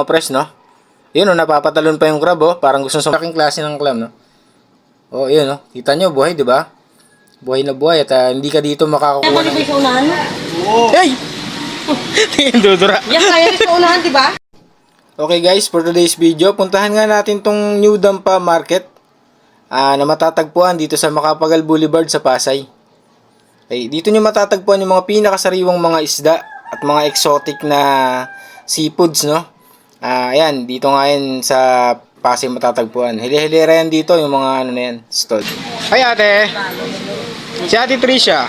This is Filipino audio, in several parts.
press, no? Yun, oh, napapatalon pa yung crab, oh. Parang gusto sa aking klase ng clam, no? Oh, yun, oh. Kita nyo, buhay, di ba? Buhay na buhay at hindi ka dito makakakuha ng... Kaya sa unahan? Hey! Tingin dudura. Yan, kaya sa unahan, di ba? Okay guys, for today's video, puntahan nga natin tong New Dampa Market na matatagpuan dito sa Macapagal Boulevard sa Pasay. Okay, dito nyo matatagpuan yung mga pinakasariwang mga isda at mga exotic na seafoods, no? Ayan, dito nga yan sa Pasay matatagpuan. Hili-hilira yan dito, yung mga ano na yan, stall. Hi ate! Si Ate Tricia.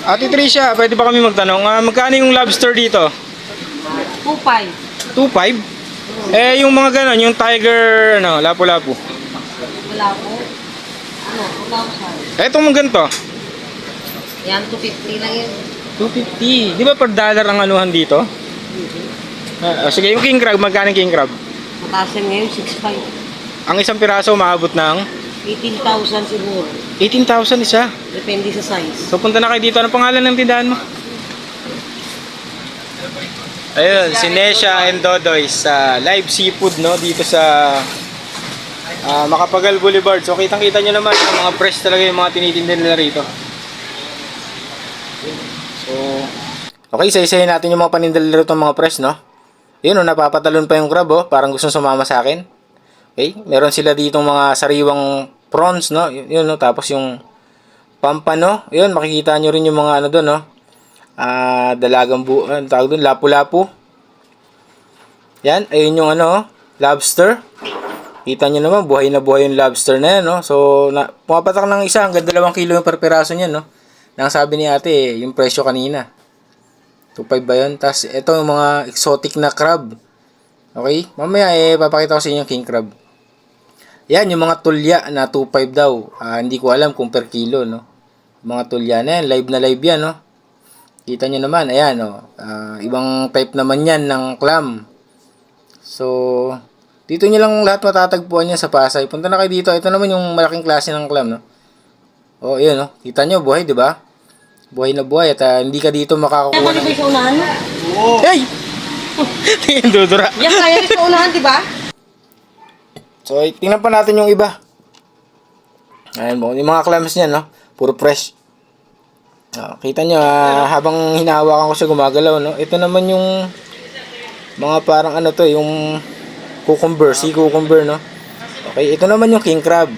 Ate Tricia, pwede ba kami magtanong? Magkano yung lobster dito? 2.5. 2.5? Eh, yung mga ganon, yung tiger, ano, lapu-lapu. Wala po. Ano, wala ko sa... Etong mga ganito. Yan, 250 lang yun. 250. Di ba per dollar ang anuhan dito? Sige, yung king crab, magkano king crab? Mataas yan ngayon, 6.5. Ang isang piraso maabot ng 18,000 siguro. 18,000 isa. Depende sa size. So punta na kayo dito. Anong pangalan ng tindahan mo? Ayun, si Nesha and Dodoy sa Live Seafood, no? Dito sa Macapagal Boulevard. So kitang-kita nyo naman yung mga fresh talaga yung mga tinitinda nila rito. So, okay, isa-isahin natin yung mga panindalero itong mga fresh, no? Yun, oh, napapatalon pa yung crab, oh. Parang gustong sumama sa akin. Okay, meron sila ditong mga sariwang prawns, no? Yun, no? Tapos yung pampano, yun, makikita nyo rin yung mga ano doon, no? Dalagang tawag doon, lapu-lapu. Yan, ayun yung ano, lobster. Kita nyo naman, buhay na buhay yung lobster na yan, no? So, pumapatak ng isa, hanggang 2 kilo yung per piraso niyan, no? Nang sabi ni ate, yung presyo kanina. 2.5 ba yun? Tapos, ito yung mga exotic na crab. Okay? Mamaya, papakita ko sa inyo yung king crab. Yan, yung mga tulya na 2.5 daw. Hindi ko alam kung per kilo, no? Mga tulya na yan, live na live yan, no? Kita nyo naman, ayan, oh. Ibang type naman yan ng clam. So, dito nyo lang lahat matatagpuan yan sa Pasay. Punta na kayo dito. Ito naman yung malaking klase ng clam, no? Oh, yun, no? Kita nyo, buhay, di ba? Buhay na buhay at hindi ka dito makakakuha ng... Kaya sa unahan? Hey! Tingin dudura. Yan, kaya sa unahan, di ba? So, tingnan pa natin yung iba. Ayan mo, yung mga clams niyan, no? Puro fresh. Kita nyo, habang hinahawakan ko siya gumagalaw, no? Ito naman yung mga parang ano to, yung cucumber, sea cucumber, no? Okay, ito naman yung king crab.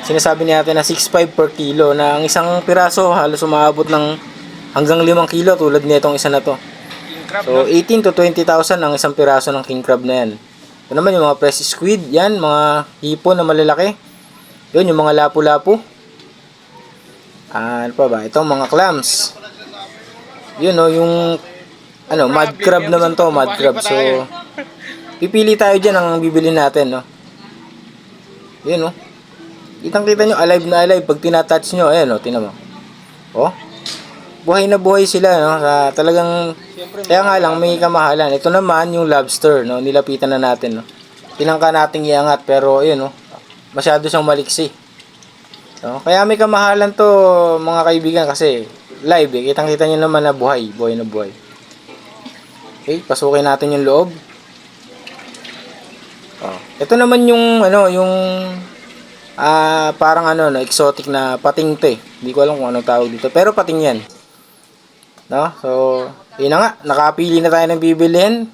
Sinasabi natin na 6.5 per kilo, na ang isang piraso halos umaabot ng hanggang 5 kilo tulad nitong isa na to. So, 18 to 20,000 ang isang piraso ng king crab na yan. Ito naman yung mga fresh squid, yan, mga hipon na malalaki. Yun, yung mga lapu-lapu. Ano pa ba? Itong mga clams. Yun, no, yung ano, mud crab naman to, mud crab. So, pipili tayo dyan ang bibili natin, no. Yun, no. Kitang-kita nyo, alive na alive. Pag tinatouch nyo, ayan, no, tinan mo. Oh, buhay na buhay sila, no. Talagang, kaya nga lang, may kamahalan. Ito naman, yung lobster, no. Nilapitan na natin, no. Tinangka nating iangat, pero, yun, no. Masyado siyang maliksi. So, kaya may kamahalan to, mga kaibigan, kasi live, eh. Kitang-kita nyo naman na buhay. Buhay na buhay. Okay, pasukin natin yung loob. Oh, ito naman yung, ano, yung parang ano, no, exotic na pating to, eh. Hindi ko alam kung anong tawag dito, pero pating yan. No? So, yun na nga, nakapili na tayo ng bibilhin.